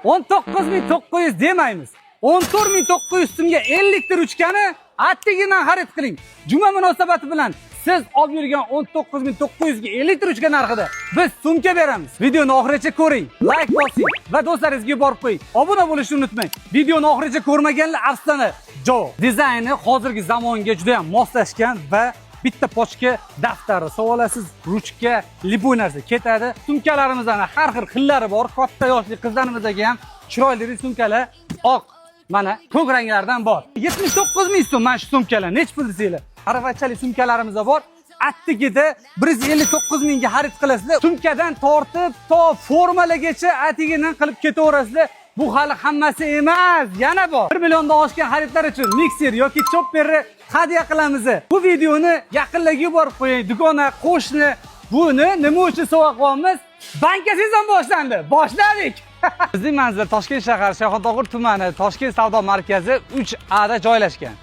19900 demaymiz. 14900 so'mga 50 ta ruchkani attigidan xarid qiling. Juma munosabati bilan siz olib yurgan 19900 ga 50 ta ruchka narxida biz sumka beramiz. Videoni oxirigacha ko'ring, like bosing va do'stlaringizga yuborib qo'ying. Obuna bo'lishni unutmang. Videoni oxirigacha ko'rmaganlar afsona javob. Dizayni hozirgi zamonga juda ham moslashgan va bitta pochka daftari olasiz, ruchka, liboy narsa ketadi. Sumkalarimizdan har xil xillari bor. Katta yoshli qizlarimizga ham chiroyli sumkalar, oq, mana ko'k ranglardan bor. 79 ming so'm mana shu sumkalar. Nech pul desanglar? Xarafachali sumkalarimiz bor. Attigida 159 mingga xarid qilasizlar. Sumkadan tortib to formalagacha attigidan qilib ketaverasizlar. Bu hali hammasi emas, yana bor. 1 milliondan oshgan xaridlar uchun mikser yoki chopperni hadya qilamiz. Bu videoni yaqinlarga yuborib qo'ying. Do'kona, qo'shni, buni nima uchun sovg'a qilyapmiz? Banka sezon boshlandi. Boshladik. Bizning manzil Toshkent shahar Shayxontohur tumani, Toshkent savdo markazi 3A da joylashgan.